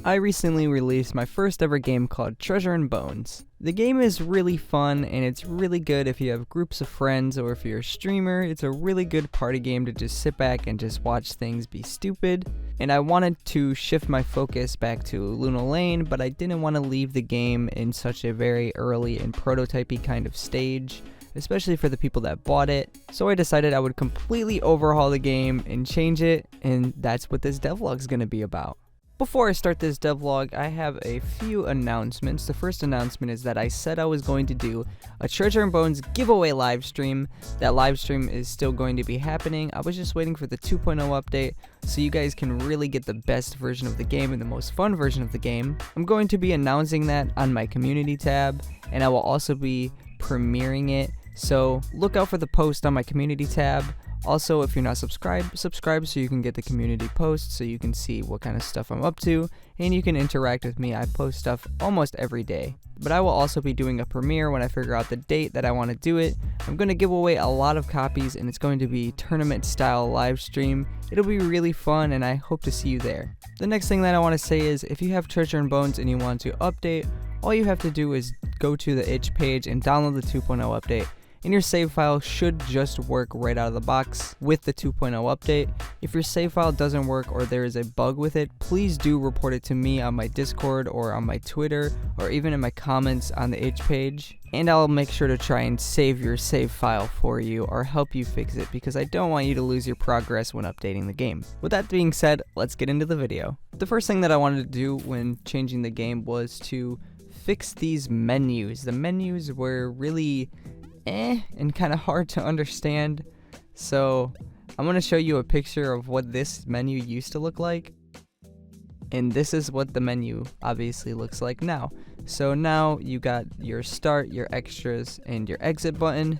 I recently released my first ever game called Treasure and Bones. The game is really fun and it's really good if you have groups of friends or if you're a streamer. It's a really good party game to just sit back and just watch things be stupid. And I wanted to shift my focus back to Luna Lane, but I didn't want to leave the game in such a very early and prototypey kind of stage, especially for the people that bought it. So I decided I would completely overhaul the game and change it, and that's what this devlog is going to be about. Before I start this devlog, I have a few announcements. The first announcement is that I said I was going to do a Treasure and Bones giveaway live stream. That live stream is still going to be happening. I was just waiting for the 2.0 update so you guys can really get the best version of the game and the most fun version of the game. I'm going to be announcing that on my community tab, and I will also be premiering it. So look out for the post on my community tab. Also, if you're not subscribed, subscribe so you can get the community posts so you can see what kind of stuff I'm up to and you can interact with me. I post stuff almost every day. But I will also be doing a premiere when I figure out the date that I want to do it. I'm going to give away a lot of copies and it's going to be tournament style live stream. It'll be really fun and I hope to see you there. The next thing that I want to say is if you have Treasure and Bones and you want to update, all you have to do is go to the itch page and download the 2.0 update. And your save file should just work right out of the box with the 2.0 update. If your save file doesn't work or there is a bug with it, please do report it to me on my Discord or on my Twitter or even in my comments on the itch page. And I'll make sure to try and save your save file for you or help you fix it because I don't want you to lose your progress when updating the game. With that being said, let's get into the video. The first thing that I wanted to do when changing the game was to fix these menus. The menus were really and kind of hard to understand, so I'm going to show you a picture of what this menu used to look like, and this is what the menu obviously looks like now. So now you got your start, your extras, and your exit button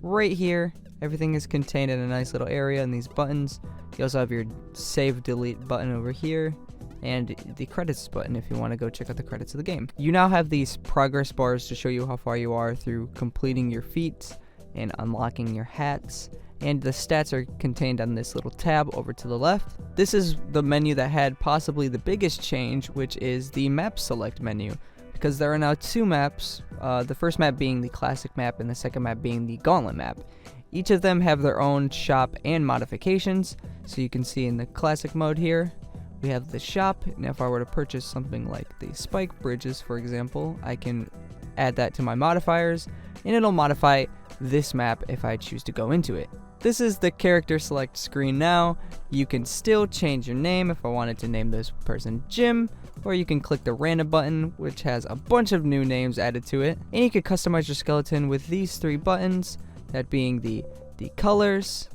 right here. Everything is contained in a nice little area in these buttons. You also have your save delete button over here and the credits button if you want to go check out the credits of the game. You now have these progress bars to show you how far you are through completing your feats and unlocking your hats, and the stats are contained on this little tab over to the left. This is the menu that had possibly the biggest change, which is the map select menu, because there are now two maps, the first map being the classic map and the second map being the Gauntlet map. Each of them have their own shop and modifications, so you can see in the classic mode here we have the shop, and if I were to purchase something like the spike bridges, for example, I can add that to my modifiers, and it'll modify this map if I choose to go into it. This is the character select screen now. You can still change your name if I wanted to name this person Jim, or you can click the random button, which has a bunch of new names added to it, and you can customize your skeleton with these three buttons, that being the colors,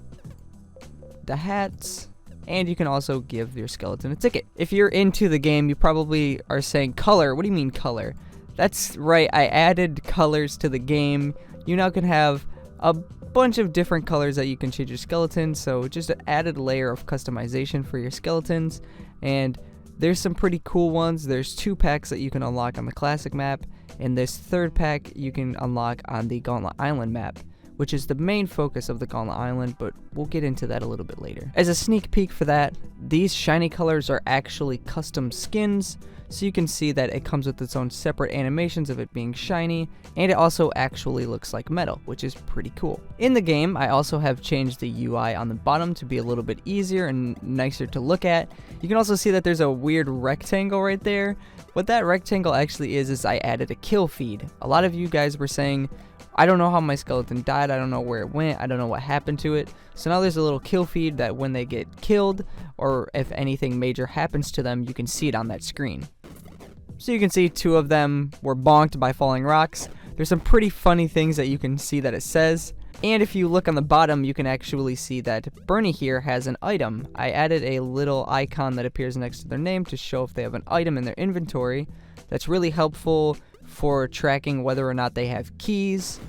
the hats, and you can also give your skeleton a ticket. If you're into the game, you probably are saying, color, what do you mean color? That's right, I added colors to the game. You now can have a bunch of different colors that you can change your skeleton, so just an added layer of customization for your skeletons. And there's some pretty cool ones. There's 2 packs that you can unlock on the classic map, and this 3rd pack you can unlock on the Gauntlet Island map, which is the main focus of the Gauntlet Island, but we'll get into that a little bit later. As a sneak peek for that, these shiny colors are actually custom skins, so you can see that it comes with its own separate animations of it being shiny, and it also actually looks like metal, which is pretty cool. In the game, I also have changed the UI on the bottom to be a little bit easier and nicer to look at. You can also see that there's a weird rectangle right there. What that rectangle actually is I added a kill feed. A lot of you guys were saying, I don't know how my skeleton died, I don't know where it went, I don't know what happened to it. So now there's a little kill feed that when they get killed, or if anything major happens to them, you can see it on that screen. So you can see 2 of them were bonked by falling rocks. There's some pretty funny things that you can see that it says. And if you look on the bottom, you can actually see that Bernie here has an item. I added a little icon that appears next to their name to show if they have an item in their inventory. That's really helpful for tracking whether or not they have keys,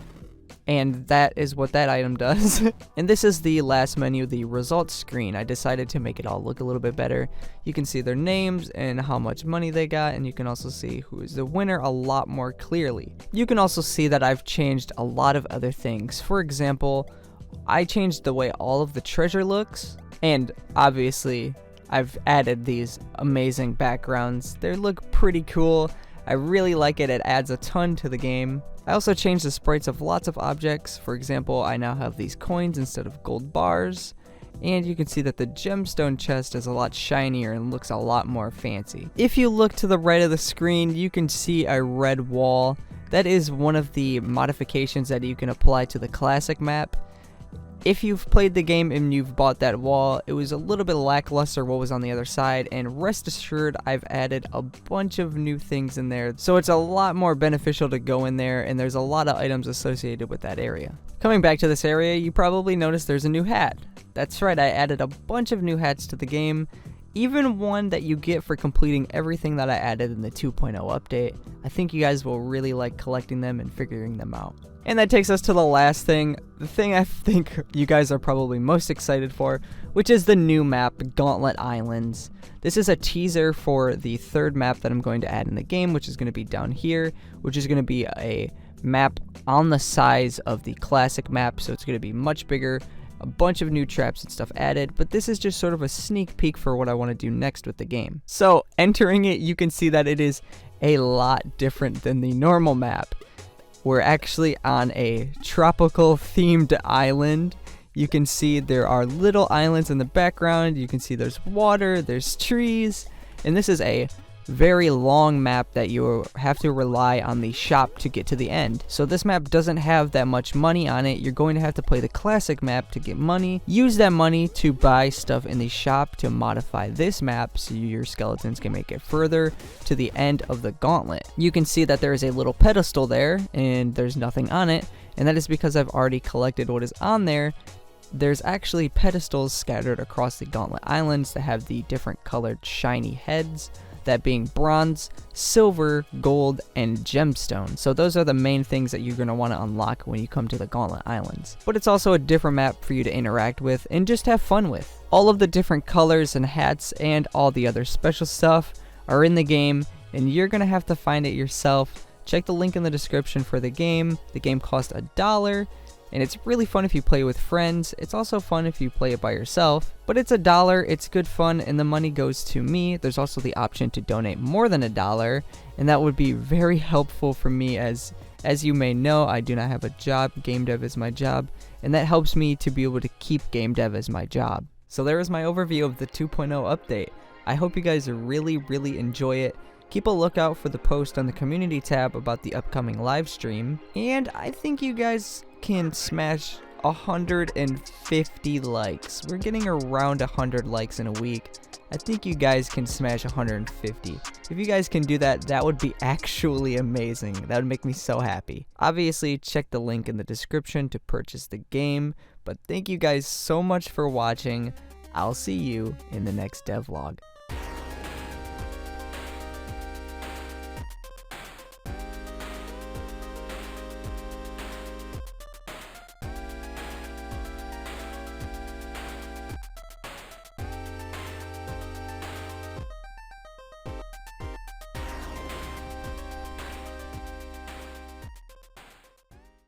and that is what that item does. And this is the last menu, the results screen. I decided to make it all look a little bit better. You can see their names and how much money they got, and you can also see who is the winner a lot more clearly. You can also see that I've changed a lot of other things. For example, I changed the way all of the treasure looks, and obviously I've added these amazing backgrounds. They look pretty cool. I really like it. It adds a ton to the game. I also changed the sprites of lots of objects. For example, I now have these coins instead of gold bars. And you can see that the gemstone chest is a lot shinier and looks a lot more fancy. If you look to the right of the screen, you can see a red wall. That is one of the modifications that you can apply to the classic map. If you've played the game and you've bought that wall, it was a little bit lackluster what was on the other side, and rest assured I've added a bunch of new things in there, so it's a lot more beneficial to go in there, and there's a lot of items associated with that area. Coming back to this area, you probably noticed there's a new hat. That's right, I added a bunch of new hats to the game, even one that you get for completing everything that I added in the 2.0 update. I think you guys will really like collecting them and figuring them out. And that takes us to the last thing, the thing I think you guys are probably most excited for, which is the new map, Gauntlet Islands. This is a teaser for the third map that I'm going to add in the game, which is going to be down here, which is going to be a map on the size of the classic map, so it's going to be much bigger, a bunch of new traps and stuff added, but this is just sort of a sneak peek for what I want to do next with the game. So, entering it, you can see that it is a lot different than the normal map. We're actually on a tropical themed island. You can see there are little islands in the background. You can see there's water, there's trees, and this is a very long map that you have to rely on the shop to get to the end. So this map doesn't have that much money on it. You're going to have to play the classic map to get money. Use that money to buy stuff in the shop to modify this map so your skeletons can make it further to the end of the gauntlet. You can see that there is a little pedestal there and there's nothing on it, and that is because I've already collected what is on there. There's actually pedestals scattered across the Gauntlet Islands that have the different colored shiny heads, that being bronze, silver, gold, and gemstone. So those are the main things that you're going to want to unlock when you come to the Gauntlet Islands. But it's also a different map for you to interact with and just have fun with. All of the different colors and hats and all the other special stuff are in the game, and you're going to have to find it yourself. Check the link in the description for the game. The game costs $1. And it's really fun if you play with friends. It's also fun if you play it by yourself. But it's $1, it's good fun, and the money goes to me. There's also the option to donate more than $1, and that would be very helpful for me as you may know, I do not have a job. Game dev is my job, and that helps me to be able to keep game dev as my job. So there is my overview of the 2.0 update. I hope you guys really enjoy it. Keep a lookout for the post on the community tab about the upcoming live stream, and I think you guys can smash 150 likes. We're getting around 100 likes in a week. I think you guys can smash 150. If you guys can do that, that would be actually amazing. That would make me so happy. Obviously, check the link in the description to purchase the game, but thank you guys so much for watching. I'll see you in the next devlog.